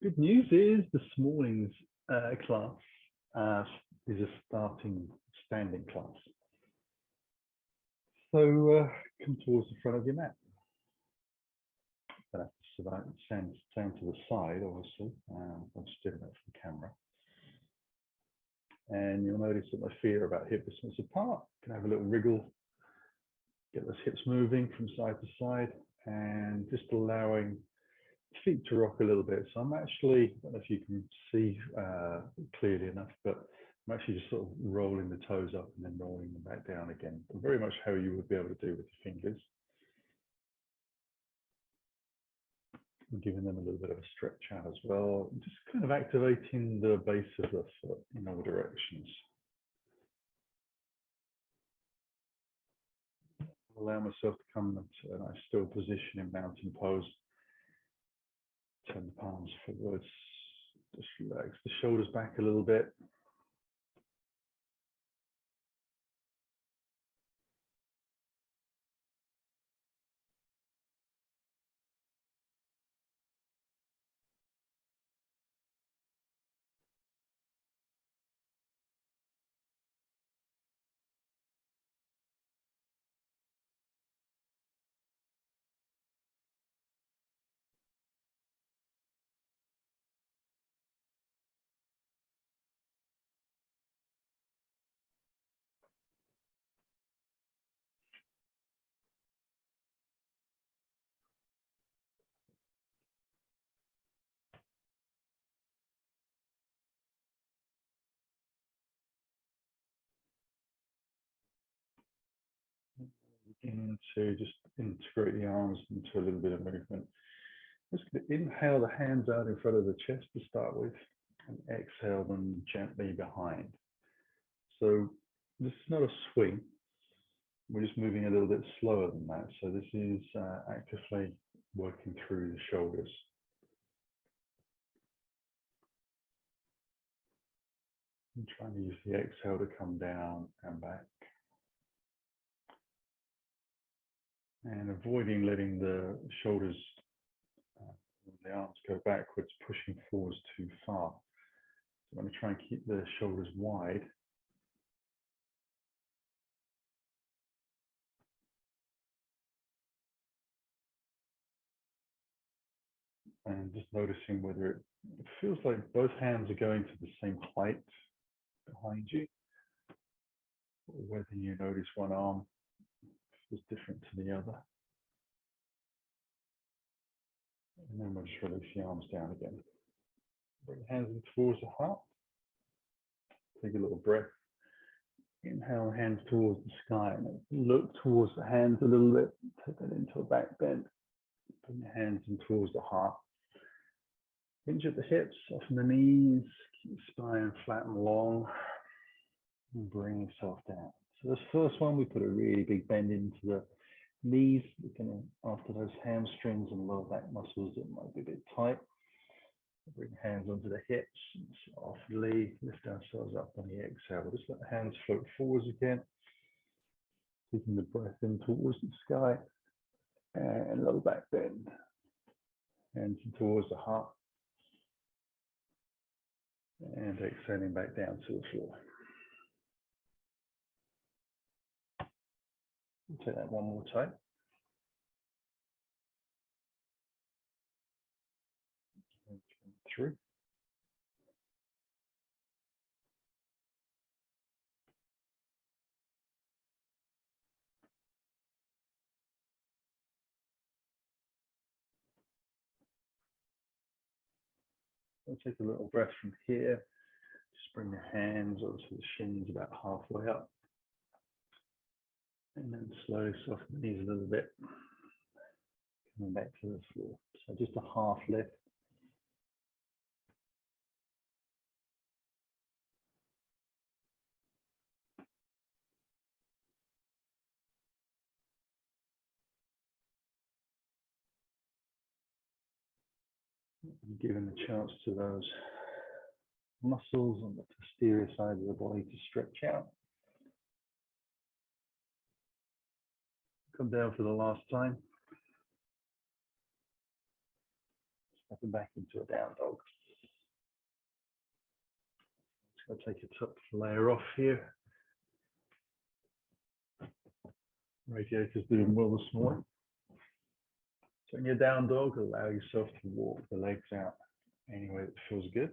Good news is this morning's class uh, is a starting standing class. So come towards the front of your mat. That's stand to the side, obviously. I'm just doing that from camera. And you'll notice that my feet are about hip distance apart. You can have a little wriggle, get those hips moving from side to side, and just allowing feet to rock a little bit. So I'm actually, I don't know if you can see clearly enough, but I'm actually just sort of rolling the toes up and then rolling them back down again. Very much how you would be able to do with your fingers. I'm giving them a little bit of a stretch out as well. Just kind of activating the base of the foot in all directions. Allow myself to come to a nice still position in mountain pose. Turn the palms forwards. Just relax the shoulders back a little bit. Begin to just integrate the arms into a little bit of movement. Just inhale the hands out in front of the chest to start with, and exhale them gently behind. So this is not a swing. We're just moving a little bit slower than that. So this is actively working through the shoulders. I'm trying to use the exhale to come down and back. And avoiding letting the shoulders, the arms go backwards, pushing forwards too far. So I'm going to try and keep the shoulders wide. And just noticing whether it feels like both hands are going to the same height behind you, or whether you notice one arm is different to the other. And then we'll just release the arms down again. Bring the hands in towards the heart. Take a little breath. Inhale, hands towards the sky, and look towards the hands a little bit. Take that into a back bend. Bring the hands in towards the heart. Hinge at the hips, soften the knees, keep the spine flat and long, and bring yourself down. So this first one, we put a really big bend into the knees. We're going to, after those hamstrings and lower back muscles that might be a bit tight, bring hands onto the hips, softly lift ourselves up on the exhale. We'll just let the hands float forwards again, taking the breath in towards the sky, and low back bend. Hands in towards the heart, and exhaling back down to the floor. We'll take that one more time. Through. We'll take a little breath from here. Just bring the hands onto the shins about halfway up. And then slowly soften the knees a little bit. Coming back to the floor. So just a half lift. And giving the chance to those muscles on the posterior side of the body to stretch out. Come down for the last time. Snap it back into a down dog. Just going to take a top layer off here. Radiator's doing well this morning. So in your down dog, allow yourself to walk the legs out any way that feels good.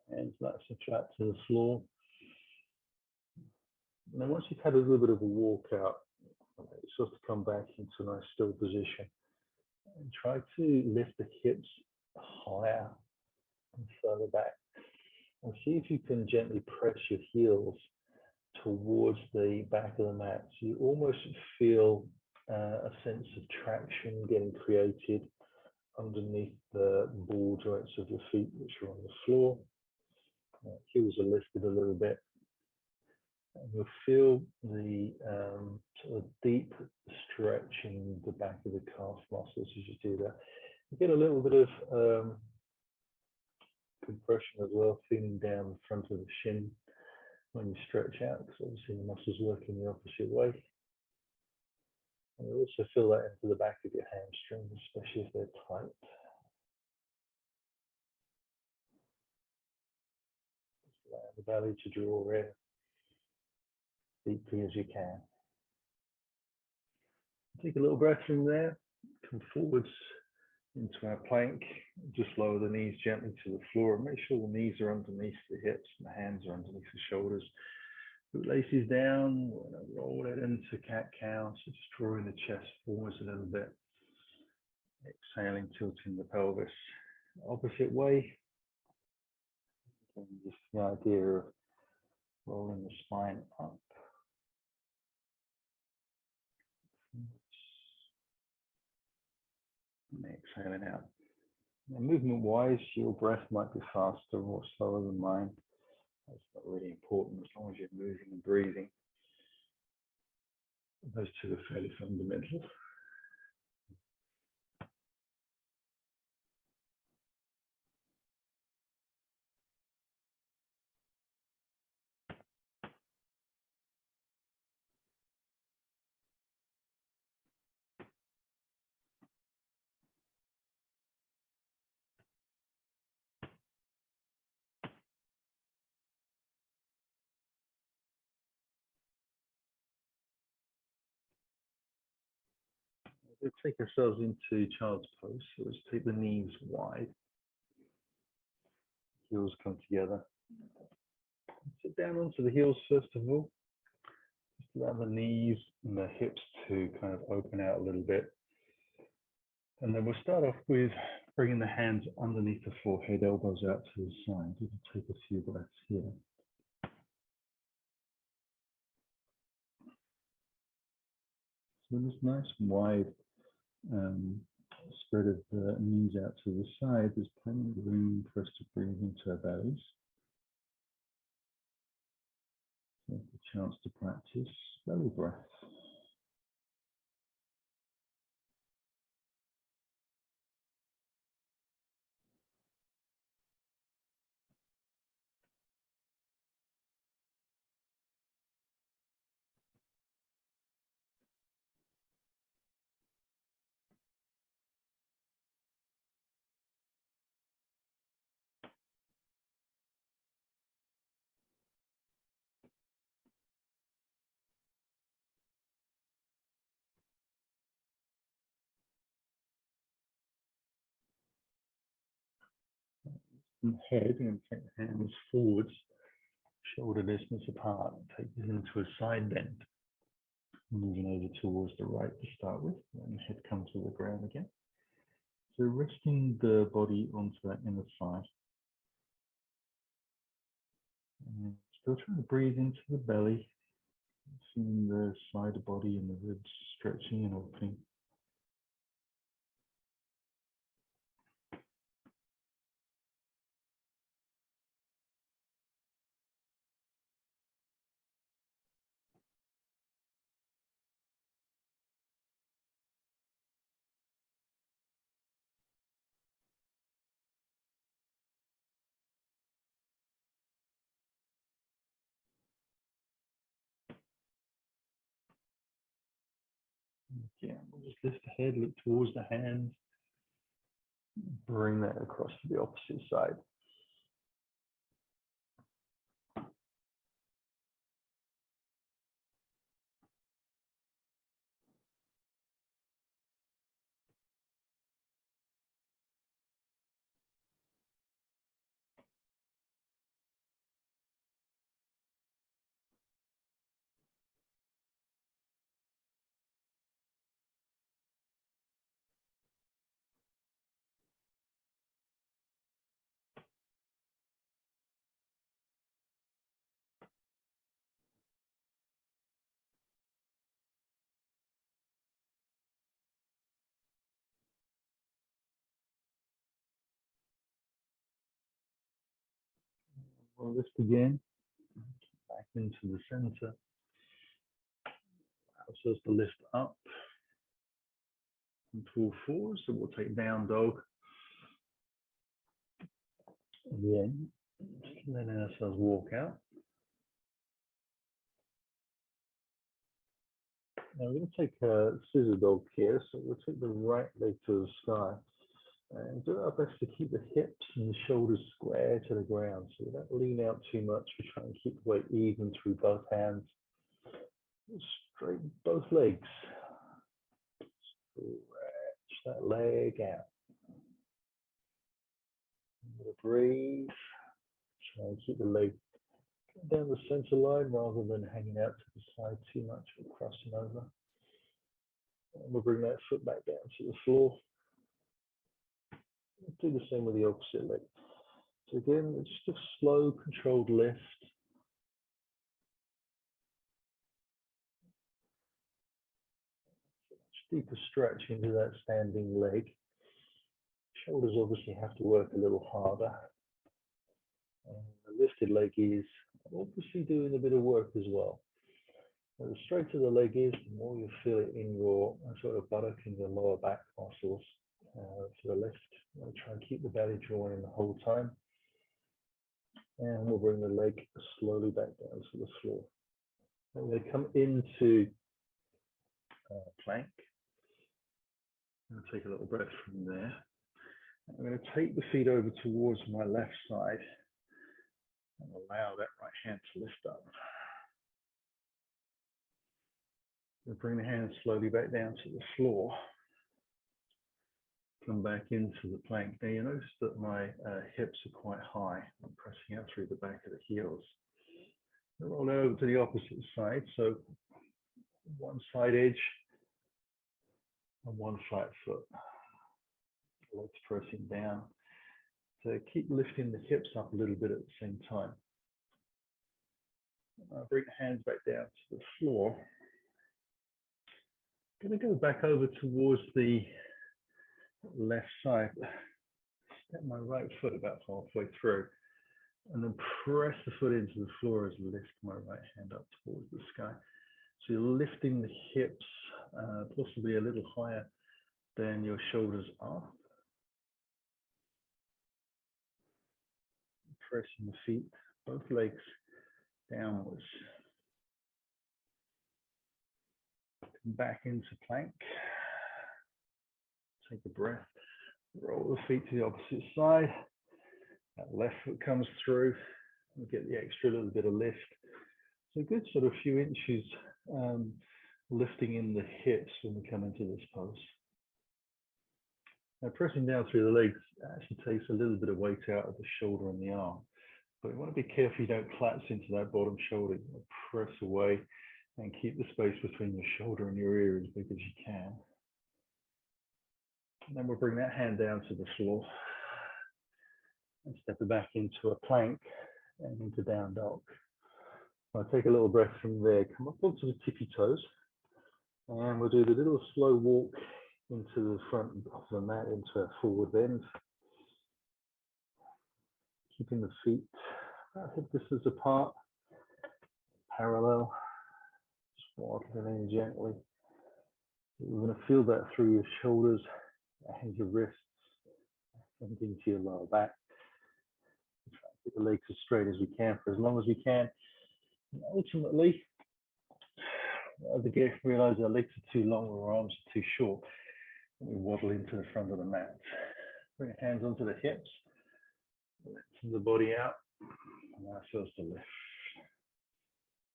Hands nice and flat to the floor. And then once you've had a little bit of a walk out, it's just to come back into a nice still position. And try to lift the hips higher and further back. And see if you can gently press your heels towards the back of the mat. So you almost feel a sense of traction getting created underneath the ball joints of your feet, which are on the floor. Heels are lifted a little bit. And you'll feel the sort of deep stretch in the back of the calf muscles as you do that. You get a little bit of compression as well, feeling down the front of the shin when you stretch out, because obviously the muscles work in the opposite way. And you also feel that into the back of your hamstrings, especially if they're tight. Just allow the belly to draw in deeply as you can. Take a little breath from there, come forwards into our plank, just lower the knees gently to the floor and make sure the knees are underneath the hips and the hands are underneath the shoulders. Bootlaces down, roll it into cat-cow, so just drawing the chest forwards a little bit. Exhaling, tilting the pelvis. Opposite way, and just the idea of rolling the spine up. And exhaling out. Now, movement-wise, your breath might be faster or slower than mine. That's not really important as long as you're moving and breathing. Those two are fairly fundamental. We'll take ourselves into child's pose. So let's take the knees wide. Heels come together. Sit down onto the heels first of all. Just allow the knees and the hips to kind of open out a little bit. And then we'll start off with bringing the hands underneath the forehead, elbows out to the side. You can take a few breaths here. So this nice wide spread of the knees out to the side. There's plenty of room for us to breathe into our bellies. So a chance to practice belly breath. And head and take the hands forwards, shoulder distance apart. Take this into a side bend. Moving over towards the right to start with, and the head comes to the ground again. So resting the body onto that inner thigh. And still trying to breathe into the belly, seeing the side of the body and the ribs stretching and opening. Again, we'll just lift the head, look towards the hands, bring that across to the opposite side. We'll lift again, back into the center. Allows us to lift up and pull forward. So we'll take down dog. Again, just letting ourselves walk out. Now we're going to take a scissor dog here. So we'll take the right leg to the sky and do our best to keep the hips and the shoulders square to the ground. So we don't lean out too much. We try and keep the weight even through both hands. Straighten both legs. Stretch that leg out. Breathe. Try and keep the leg down the center line rather than hanging out to the side too much or crossing over. And we'll bring that foot back down to the floor. Do the same with the opposite leg. So again, it's just a slow, controlled lift. Deeper stretch into that standing leg. Shoulders obviously have to work a little harder. And the lifted leg is obviously doing a bit of work as well. And the straighter the leg is, the more you feel it in your sort of buttock and your lower back muscles for the lift. I'll try and keep the belly drawn in the whole time. And we'll bring the leg slowly back down to the floor. And we're going to come into plank. I'm going to take a little breath from there. I'm going to take the feet over towards my left side and allow that right hand to lift up. We'll bring the hands slowly back down to the floor. Come back into the plank. Now you notice that my hips are quite high. I'm pressing out through the back of the heels. I'll roll over to the opposite side. So one side edge and one flat foot. Legs pressing down. So keep lifting the hips up a little bit at the same time. Bring the hands back down to the floor. I'm going to go back over towards the left side. Step my right foot about halfway through. And then press the foot into the floor as I lift my right hand up towards the sky. So you're lifting the hips possibly a little higher than your shoulders are. Pressing the feet, both legs downwards. Come back into plank. Take a breath. Roll the feet to the opposite side. That left foot comes through. We get the extra little bit of lift. So a good sort of few inches lifting in the hips when we come into this pose. Now pressing down through the legs actually takes a little bit of weight out of the shoulder and the arm. But you want to be careful you don't collapse into that bottom shoulder. You press away and keep the space between your shoulder and your ear as big as you can. And then we'll bring that hand down to the floor and step it back into a plank and into down dog. I'll take a little breath from there, come up onto the tippy toes, and we'll do the little slow walk into the front of the mat into a forward bend. Keeping the feet about hip distance apart, parallel, just walking them in gently. You're going to feel that through your shoulders and your wrists and into your lower back. Try to keep the legs as straight as we can for as long as we can. And ultimately, As we realize our legs are too long or our arms are too short, we waddle into the front of the mat. Bring your hands onto the hips, lifting the body out, and that feels to lift.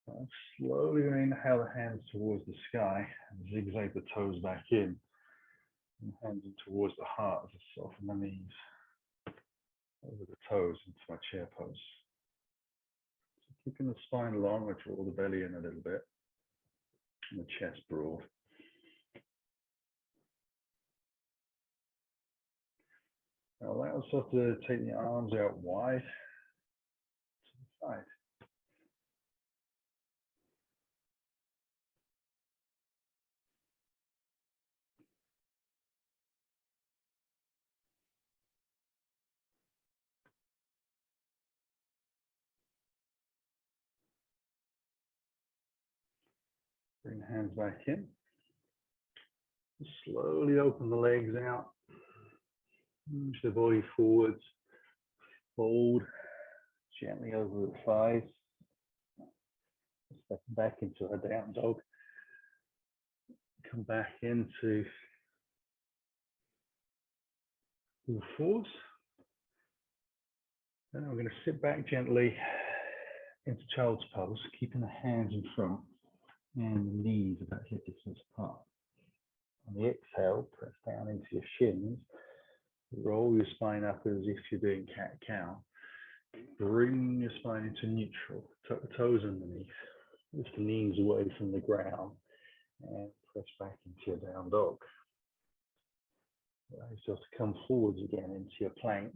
And slowly inhale the hands towards the sky and zigzag the toes back in. And hands in towards the heart as I soften the knees over the toes into my chair pose. So keeping the spine long, I draw the belly in a little bit and the chest broad. Now allow yourself to take the arms out wide to the side. Bring the hands back in. Slowly open the legs out. Push the body forwards. Fold gently over the thighs. Step back into a down dog. Come back into all fours. Then I'm going to sit back gently into child's pose, keeping the hands in front and the knees about hip distance apart. On the exhale, press down into your shins. Roll your spine up as if you're doing cat-cow. Bring your spine into neutral. Tuck the toes underneath. Lift the knees away from the ground and press back into your down dog. Allow yourself to come forwards again into your plank.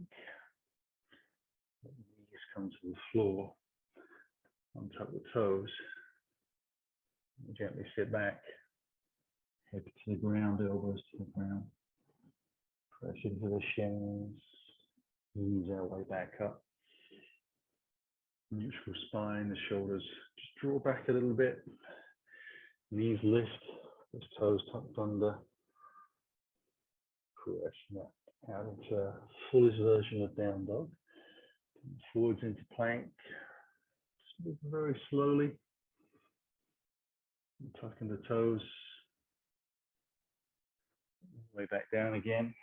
Let the knees come to the floor. Untuck the toes. And gently sit back. Hip to the ground, elbows to the ground. Press into the shins. Ease our way back up. Neutral spine, the shoulders just draw back a little bit. Knees lift, the toes tucked under. Pressing that out into a fullest version of down dog. Forwards into plank. Just move very slowly. Tucking the toes. Way back down again.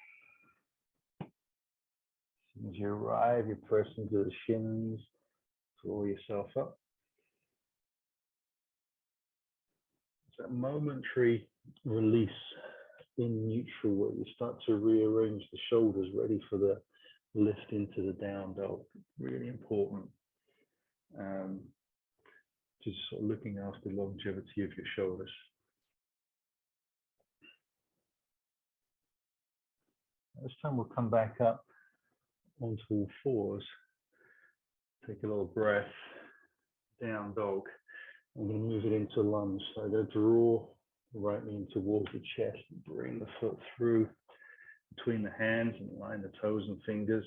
As soon as you arrive, you press into the shins. Draw yourself up. It's that momentary release in neutral where you start to rearrange the shoulders, ready for the lift into the down dog. Really important. Just sort of looking after the longevity of your shoulders. This time we'll come back up onto all fours. Take a little breath, down dog. I'm going to move it into lunge. So I'm going to draw the right knee towards the chest, bring the foot through between the hands and line the toes and fingers,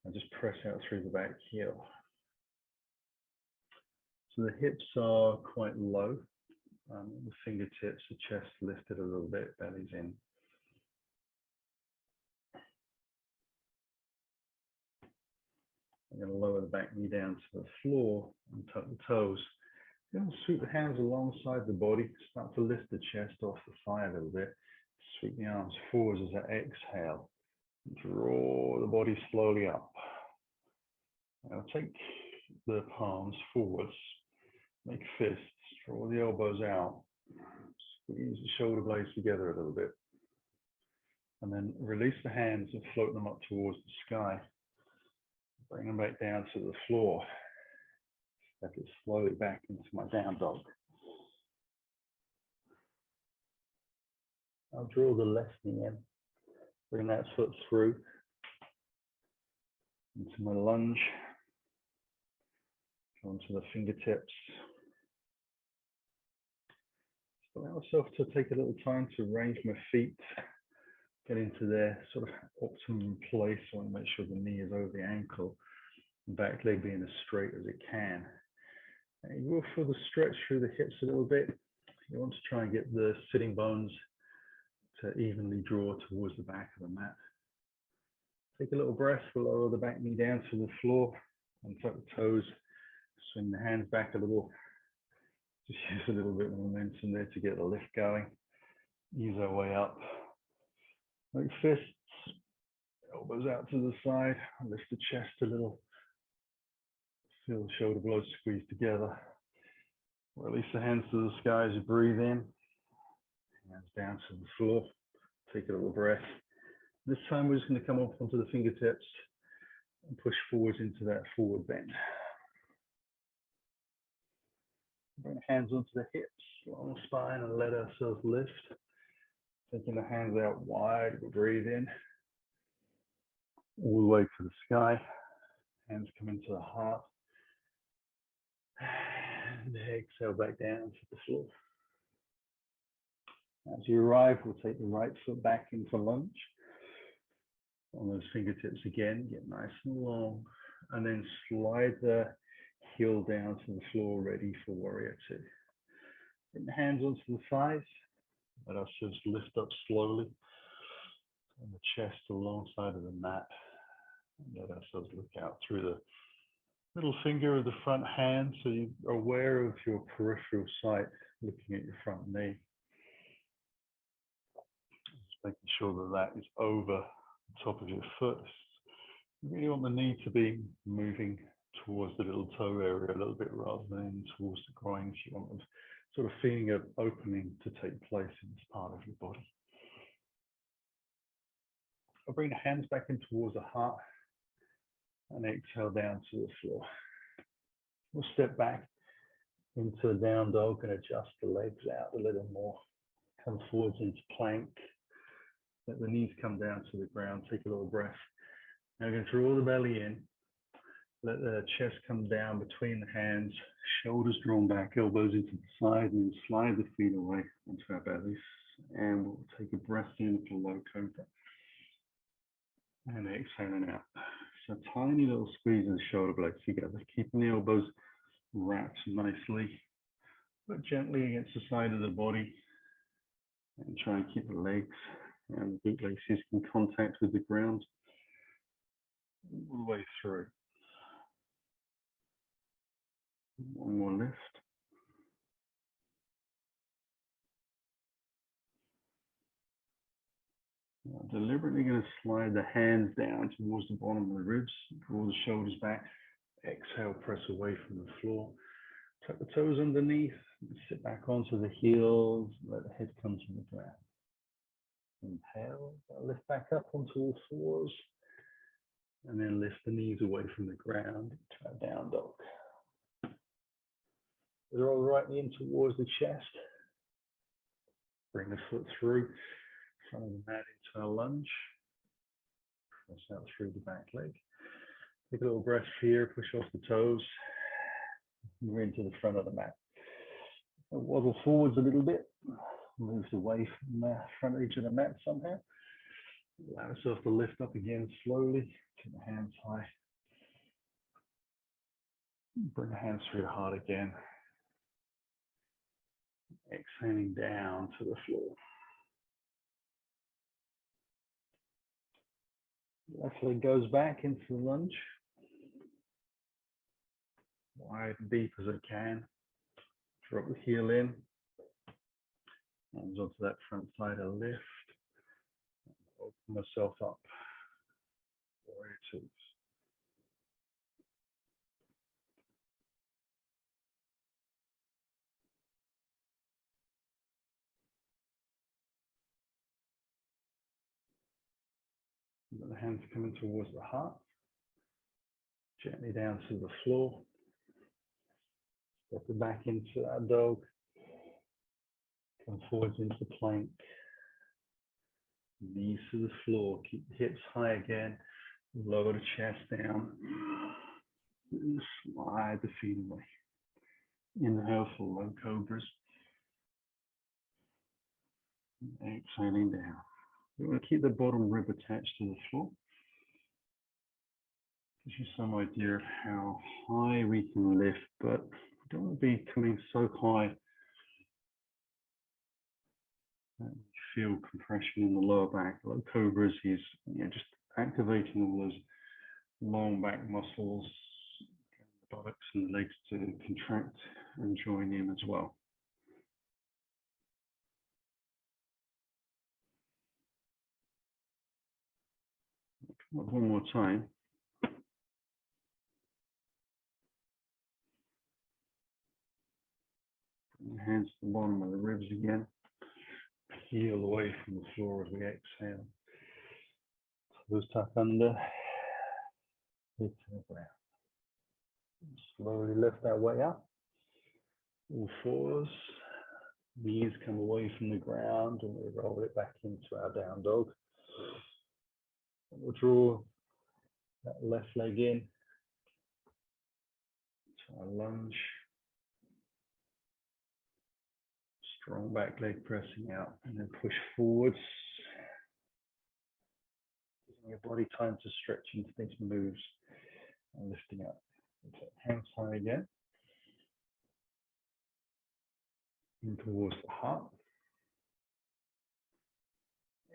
and just press out through the back heel. So the hips are quite low, the fingertips, the chest lifted a little bit, belly's in. I'm going to lower the back knee down to the floor and tuck the toes. You're going to sweep the hands alongside the body, start to lift the chest off the thigh a little bit. Sweep the arms forwards as I exhale. Draw the body slowly up. Now take the palms forwards, make fists, draw the elbows out, squeeze the shoulder blades together a little bit. And then release the hands and float them up towards the sky. Bring them back down to the floor. Step it slowly back into my down dog. I'll draw the left knee in. Bring that foot through into my lunge. Onto the fingertips. Just allow myself to take a little time to arrange my feet, get into their sort of optimum place. I want to make sure the knee is over the ankle, the back leg being as straight as it can. And you will feel the stretch through the hips a little bit. You want to try and get the sitting bones to evenly draw towards the back of the mat. Take a little breath, lower the back knee down to the floor, and tuck the toes, swing the hands back a little, Just use a little bit of momentum there to get the lift going. Ease our way up. Like fists, elbows out to the side. Lift the chest a little. Feel the shoulder blades squeeze together. Release the hands to the sky as you breathe in. Hands down to the floor. Take a little breath. This time we're just going to come up onto the fingertips and push forwards into that forward bend. Bring the hands onto the hips, long spine, and let ourselves lift. Taking the hands out wide, we breathe in. All the way to the sky. Hands come into the heart. And exhale back down to the floor. As you arrive, we'll take the right foot back into lunge. On those fingertips again, get nice and long. And then slide the heel down to the floor, ready for warrior two. Bring the hands onto the thighs. Let ourselves lift up slowly. And the chest alongside of the mat. And let ourselves look out through the middle finger of the front hand, so you're aware of your peripheral sight, looking at your front knee. Just making sure that that is over the top of your foot. You really want the knee to be moving towards the little toe area a little bit rather than towards the groin. You want them sort of feeling an opening to take place in this part of your body. I'll bring the hands back in towards the heart and exhale down to the floor. We'll step back into a down dog and adjust the legs out a little more. Come forwards into plank. Let the knees come down to the ground. Take a little breath. Now we're going to draw the belly in. Let the chest come down between the hands. Shoulders drawn back, elbows into the side, and then slide the feet away onto our bellies. And we'll take a breath in for low cobra. And exhaling out. So tiny little squeeze of the shoulder blades together, keeping the elbows wrapped nicely, but gently against the side of the body. And try and keep the legs and the bootlaces in contact with the ground all the way through. One more lift. Now, deliberately going to slide the hands down towards the bottom of the ribs, draw the shoulders back. Exhale, press away from the floor. Tuck the toes underneath, sit back onto the heels, let the head come to the ground. Inhale, lift back up onto all fours, and then lift the knees away from the ground into our down dog. Roll right in towards the chest. Bring the foot through, front of the mat into our lunge. Press out through the back leg. Take a little breath here, push off the toes. We're into the front of the mat. Waddle forwards a little bit. Moves away from the front edge of the mat somehow. Allow yourself to lift up again slowly. Keep the hands high. Bring the hands through the heart again. Exhaling down to the floor. Left leg goes back into the lunge. Wide and deep as it can. Drop the heel in. Hands onto that front side, a lift. Open myself up. Warrior twos. The hands coming towards the heart. Gently down to the floor. Step it back into that dog. Come forwards into plank. Knees to the floor. Keep the hips high again. Lower the chest down. And slide the feet away. Inhale for low cobras. Exhaling down. We want to keep the bottom rib attached to the floor. Gives you some idea of how high we can lift, but we don't want to be coming so high that we feel compression in the lower back. Low cobras is just activating all those long back muscles, the buttocks and the legs to contract and join in as well. One more time. Bring the hands to the bottom of the ribs again. Peel away from the floor as we exhale. Toes tuck under. Hit the ground. Slowly lift that way up. All fours. Knees come away from the ground and we roll it back into our down dog. And we'll draw that left leg in to our lunge. Strong back leg pressing out and then push forwards. Giving your body time to stretch into these moves and lifting up. Hands high again. In towards the heart.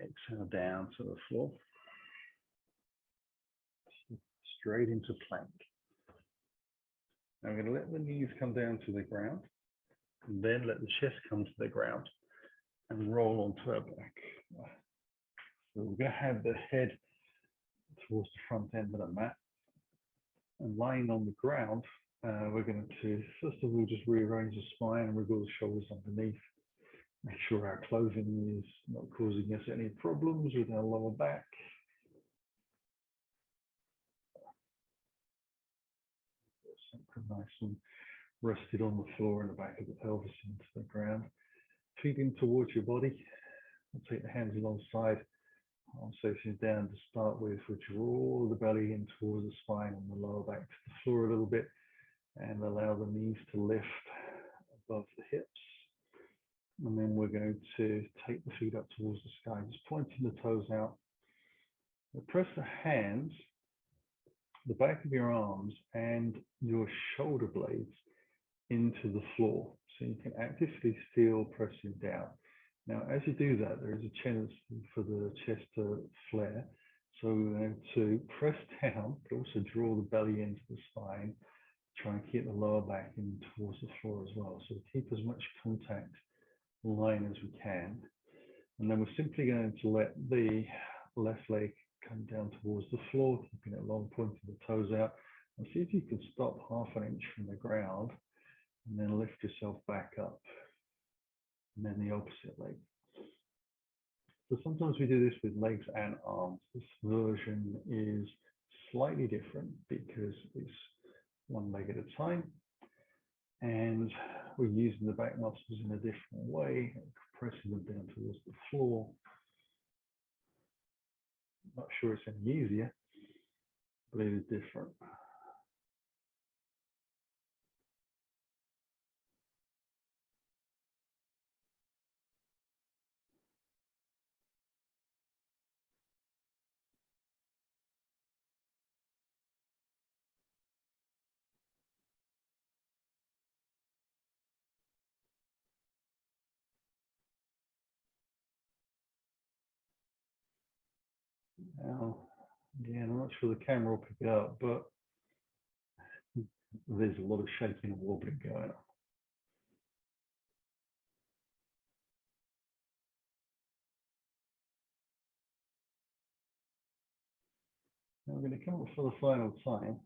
Exhale down to the floor. Straight into plank. Now I'm going to let the knees come down to the ground. And then let the chest come to the ground and roll onto our back. So we're going to have the head towards the front end of the mat. And lying on the ground, we're going to, first of all, just rearrange the spine and wriggle the shoulders underneath. Make sure our clothing is not causing us any problems with our lower back. Nice and rested on the floor and the back of the pelvis into the ground. Feet in towards your body. We'll take the hands alongside. Arms facing down to start with. We'll draw the belly in towards the spine and the lower back to the floor a little bit. And allow the knees to lift above the hips. And then we're going to take the feet up towards the sky, just pointing the toes out. We'll press the hands, the back of your arms and your shoulder blades into the floor. So you can actively feel pressing down. Now, as you do that, there is a tendency for the chest to flare. So we're going to press down, but also draw the belly into the spine. Try and keep the lower back in towards the floor as well. So keep as much contact line as we can. And then we're simply going to let the left leg come down towards the floor, keeping it long, pointing the toes out. And see if you can stop half an inch from the ground and then lift yourself back up. And then the opposite leg. So sometimes we do this with legs and arms. This version is slightly different because it's one leg at a time. And we're using the back muscles in a different way, pressing them down towards the floor. Not sure it's any easier, but it is different. Now, again, I'm not sure the camera will pick it up, but there's a lot of shaking and wobbling going on. Now we're going to come up for the final time.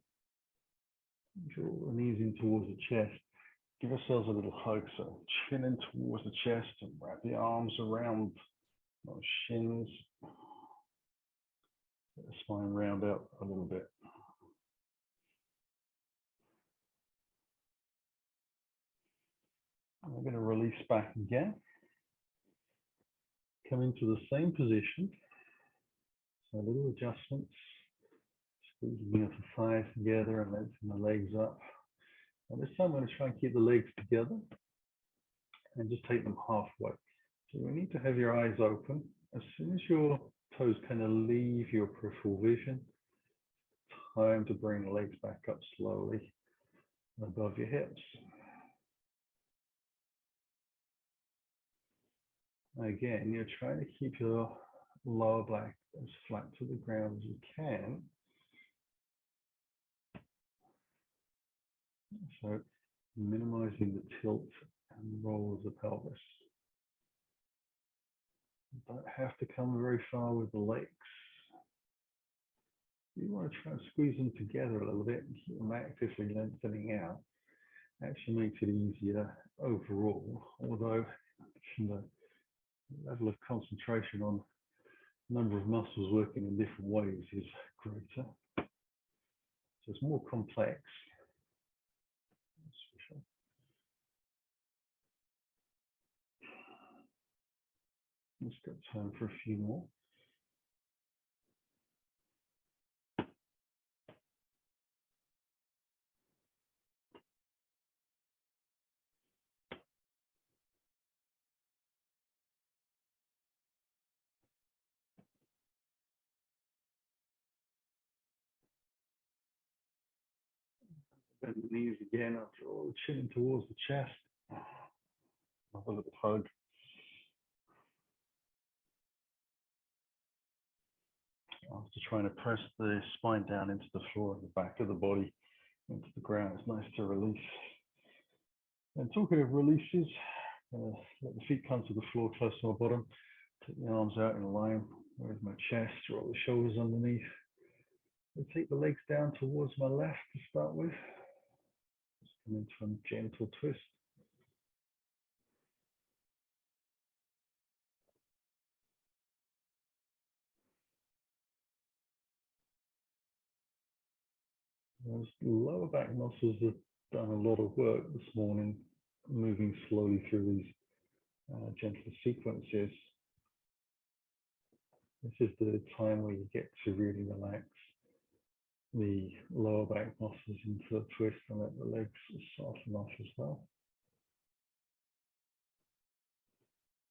Draw the knees in towards the chest. Give ourselves a little hug, so chin in towards the chest and wrap the arms around those shins. Let the spine round out a little bit. We're going to release back again. Come into the same position. So little adjustments. Squeezing out the thighs together and lifting the legs up. And this time I'm going to try and keep the legs together and just take them halfway. So we need to have your eyes open. As soon as your toes kind of leave your peripheral vision, time to bring the legs back up slowly above your hips. Again, you're trying to keep your lower back as flat to the ground as you can. So minimizing the tilt and roll of the pelvis. You don't have to come very far with the legs. You want to try and squeeze them together a little bit and keep them actively lengthening out. Actually makes it easier overall, although the level of concentration on number of muscles working in different ways is greater. So it's more complex. Let's got time for a few more. Bend the knees again, I'll draw the chin towards the chest. Have a little hug. After trying to press the spine down into the floor and the back of the body into the ground, it's nice to release. And talking of releases, let the feet come to the floor close to my bottom. Take the arms out in a line with my chest, roll the shoulders underneath. And take the legs down towards my left to start with. Just come into a gentle twist. Those lower back muscles have done a lot of work this morning, moving slowly through these gentle sequences. This is the time where you get to really relax the lower back muscles into a twist and let the legs soften off as well.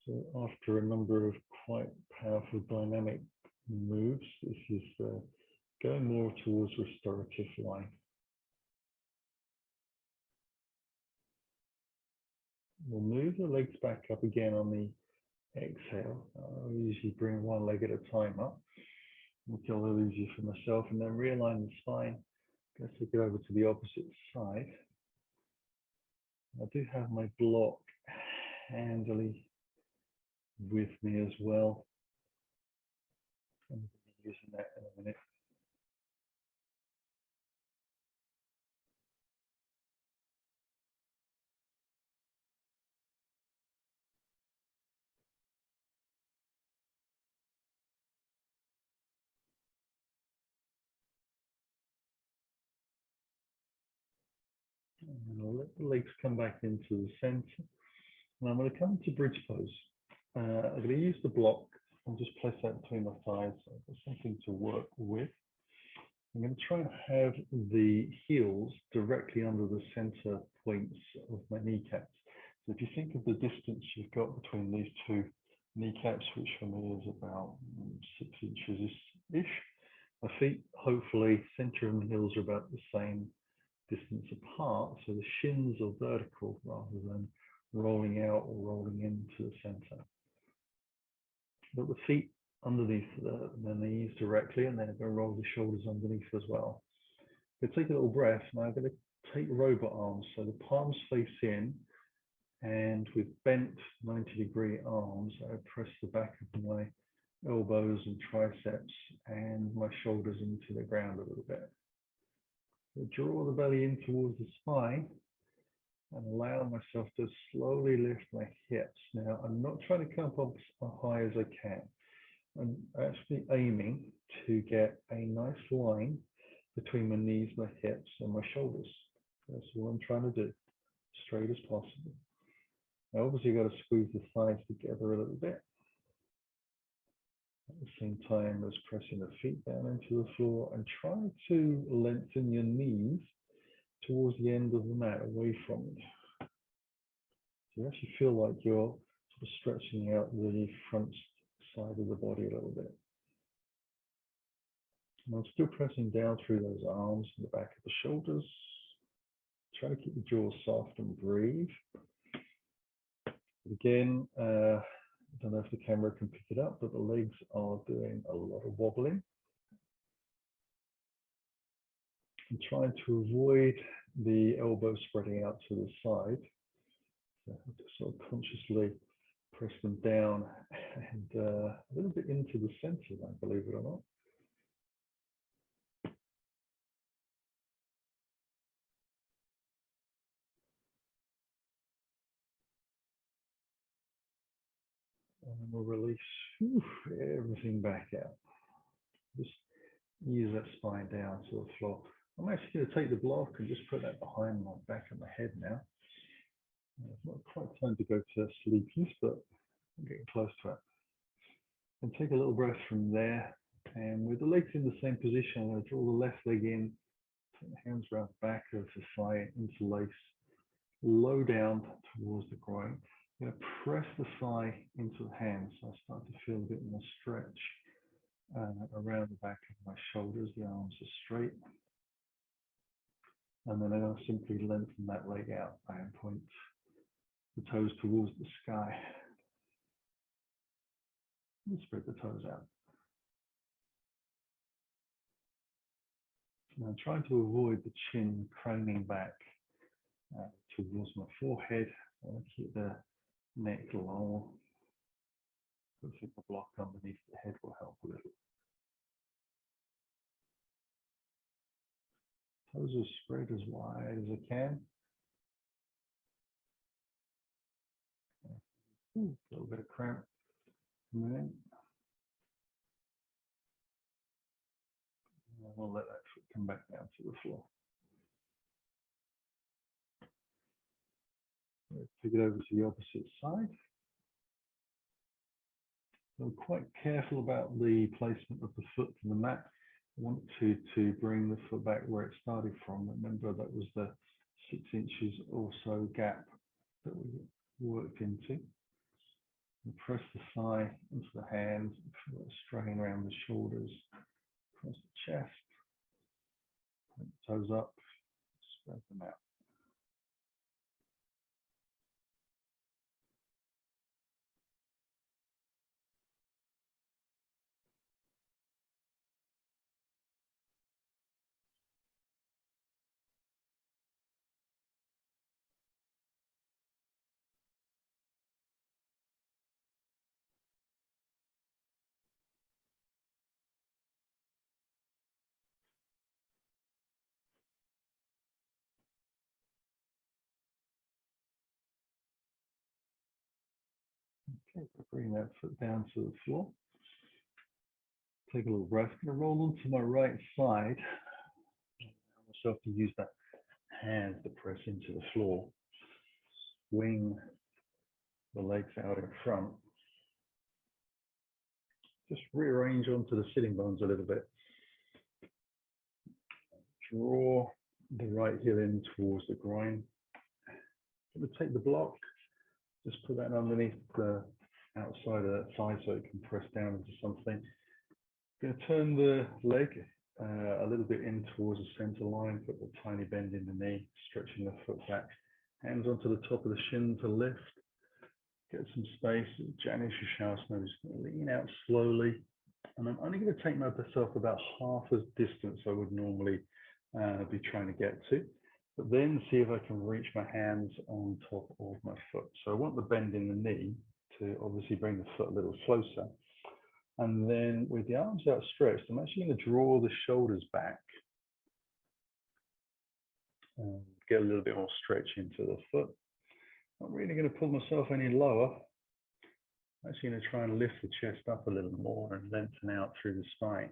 So after a number of quite powerful dynamic moves, this is going more towards restorative life. We'll move the legs back up again on the exhale. I'll usually bring one leg at a time up. Make it a little easier for myself, and then realign the spine. Let's take it over to the opposite side. I do have my block handily with me as well. I'm going to be using that in a minute. I'm going to let the legs come back into the center. And I'm going to come to bridge pose. I'm going to use the block and just place that between my thighs. So I've got something to work with. I'm going to try and have the heels directly under the center points of my kneecaps. So if you think of the distance you've got between these two kneecaps, which for me is about 6 inches-ish, my feet, hopefully, center and heels are about the same distance apart, so the shins are vertical rather than rolling out or rolling into the center. But the feet underneath the knees directly, and then I'm going to roll the shoulders underneath as well. I'm going to take a little breath. Now I'm going to take robot arms, so the palms face in, and with bent 90-degree arms, I press the back of my elbows and triceps and my shoulders into the ground a little bit. So draw the belly in towards the spine and allow myself to slowly lift my hips. Now, I'm not trying to come up as high as I can. I'm actually aiming to get a nice line between my knees, my hips, and my shoulders. That's all I'm trying to do, straight as possible. Now, obviously, you've got to squeeze the thighs together a little bit. At the same time as pressing the feet down into the floor, and try to lengthen your knees towards the end of the mat, away from it. So you actually feel like you're sort of stretching out the front side of the body a little bit. And I'm still pressing down through those arms and the back of the shoulders. Try to keep the jaw soft and breathe. But again, I don't know if the camera can pick it up, but the legs are doing a lot of wobbling. I'm trying to avoid the elbows spreading out to the side. So I have to sort of consciously press them down and a little bit into the center, believe it or not. And we'll release everything back out. Just ease that spine down to the floor. I'm actually going to take the block and just put that behind my back of my head now. It's not quite time to go to sleepiness, but I'm getting close to it. And take a little breath from there. And with the legs in the same position, I'm going to draw the left leg in, put the hands around the back of the thigh, interlace, low down towards the groin. I'm going to press the thigh into the hands. So I start to feel a bit more stretch around the back of my shoulders. The arms are straight. And then I'm going to simply lengthen that leg out and point the toes towards the sky. And spread the toes out. Now I'm trying to avoid the chin craning back towards my forehead. I want to keep the neck long. I think the block underneath the head will help a little. Toes are spread as wide as I can. A little bit of cramp coming in. And we'll let that foot come back down to the floor. Take it over to the opposite side. I'm quite careful about the placement of the foot to the mat. I want to bring the foot back where it started from. Remember, that was the 6 inches or so gap that we worked into. And press the thigh into the hands, feel it strain around the shoulders, across the chest. Point the toes up, spread them out. Okay, bring that foot down to the floor. Take a little breath. I'm going to roll onto my right side. Allow myself to use that hand to press into the floor. Swing the legs out in front. Just rearrange onto the sitting bones a little bit. Draw the right heel in towards the groin. I'm going to take the block. Just put that underneath the outside of that thigh so it can press down into something. I'm going to turn the leg a little bit in towards the center line, put a tiny bend in the knee, stretching the foot back. Hands onto the top of the shin to lift. Get some space. Janu Shavasana. I'm just going to lean out slowly. And I'm only going to take myself about half as distance I would normally be trying to get to. But then see if I can reach my hands on top of my foot. So I want the bend in the knee to obviously bring the foot a little closer. And then with the arms outstretched, I'm actually going to draw the shoulders back. And get a little bit more stretch into the foot. Not really going to pull myself any lower. I'm actually going to try and lift the chest up a little more and lengthen out through the spine.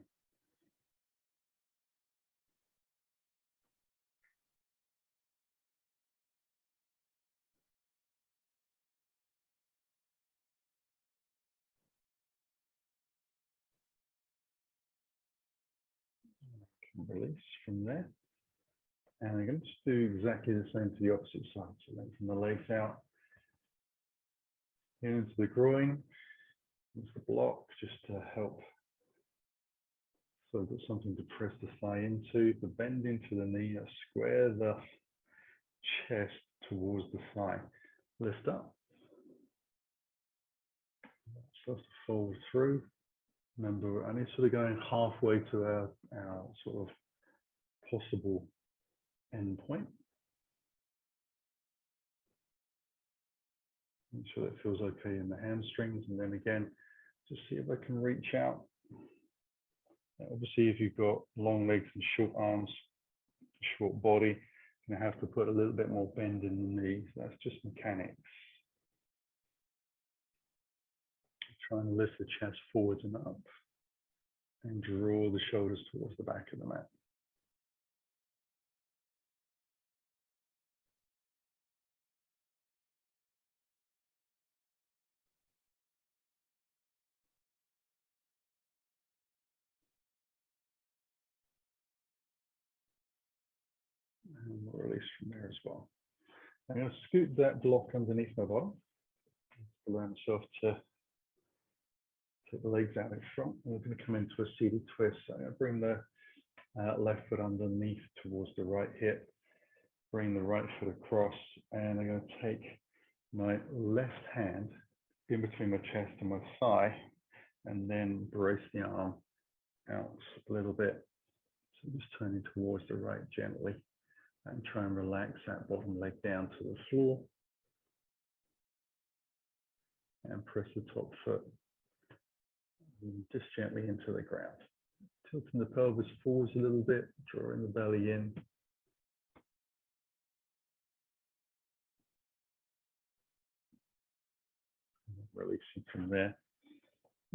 Release from there. And I'm going to just do exactly the same to the opposite side. So lengthen the legs out. Here into the groin. Into the block just to help. So I've got something to press the thigh into. The bend into the knee. Square the chest towards the thigh. Lift up. Start to fold through. Remember, and it's sort of going halfway to our sort of possible end point. Make sure that feels okay in the hamstrings, and then again, just see if I can reach out. Now, obviously, if you've got long legs and short arms, short body, you're going to have to put a little bit more bend in the knees. That's just mechanics. trying to lift the chest forwards and up and draw the shoulders towards the back of the mat. And we'll release from there as well. I'm going to scoot that block underneath my bottom. Allow myself to take the legs out in front. We're going to come into a seated twist. So I'm going to bring the left foot underneath towards the right hip. Bring the right foot across, and I'm going to take my left hand in between my chest and my thigh, and then brace the arm out a little bit. So just turning towards the right gently, and try and relax that bottom leg down to the floor. And press the top foot just gently into the ground. Tilting the pelvis forwards a little bit, drawing the belly in. Releasing from there.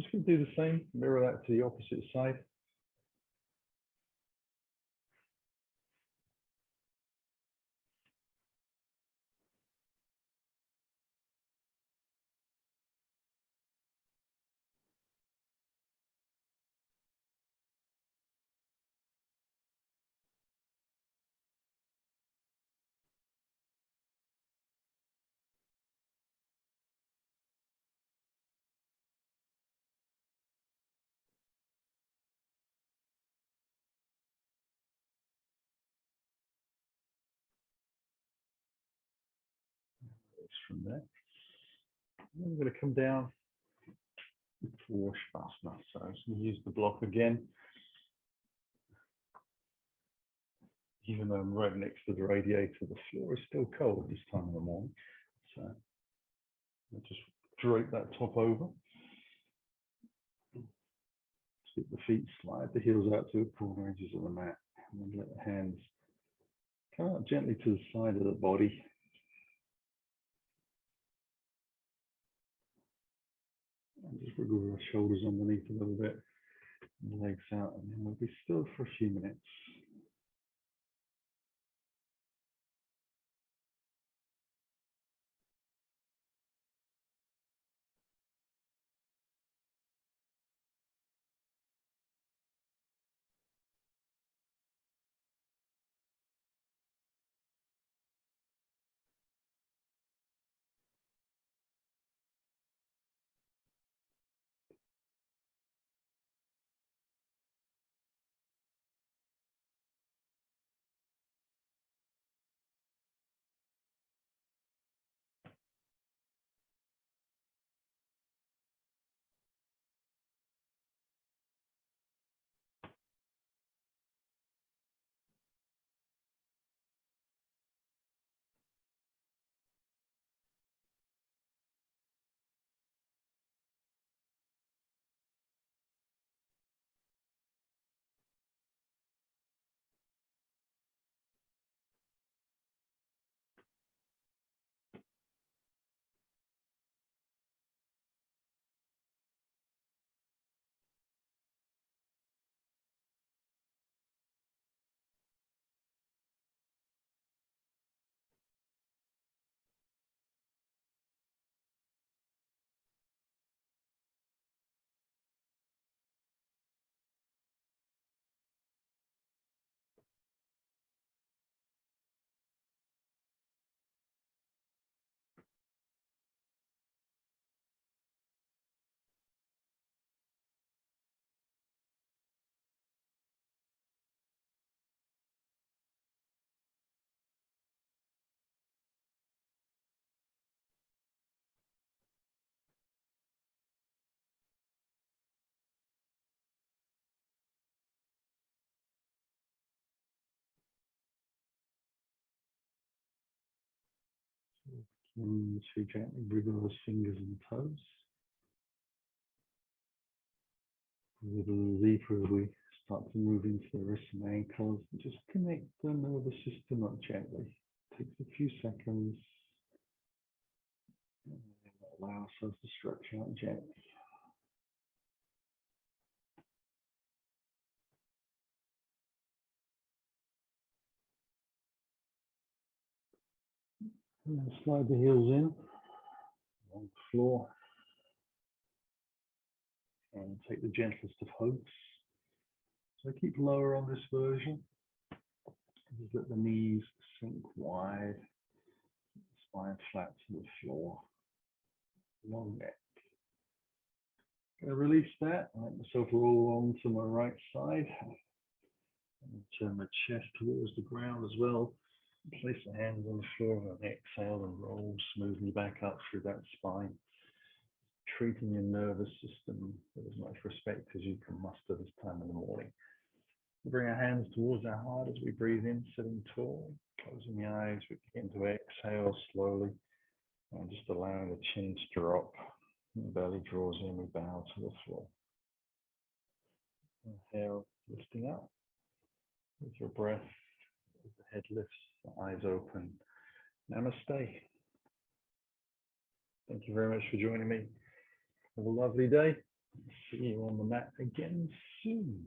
Just going to do the same, mirror that to the opposite side. From there. I'm going to come down for Shavasana. So I'm just going to use the block again. Even though I'm right next to the radiator, the floor is still cold this time of the morning. So I'll just drape that top over. Keep the feet slide the heels out to the corner edges of the mat. And then let the hands come out gently to the side of the body. And just wiggle our shoulders underneath a little bit, and the legs out, and then we'll be still for a few minutes. And so gently wiggle those fingers and toes. A little deeper as we start to move into the wrists and ankles. And just connect the nervous system up gently. Takes a few seconds. And allow ourselves to stretch out gently. And then slide the heels in on the floor and take the gentlest of hugs. So keep lower on this version. Just let the knees sink wide, spine flat to the floor. Long neck. Going to release that and let myself roll on to my right side. And turn my chest towards the ground as well. Place the hands on the floor and exhale and roll smoothly back up through that spine. Treating your nervous system with as much respect as you can muster this time in the morning. Bring our hands towards our heart as we breathe in, sitting tall. Closing the eyes, we begin to exhale slowly. And just allowing the chin to drop. And the belly draws in, we bow to the floor. Inhale, lifting up. With your breath, as the head lifts, the eyes open. Namaste. Thank you very much for joining me. Have a lovely day. See you on the mat again soon.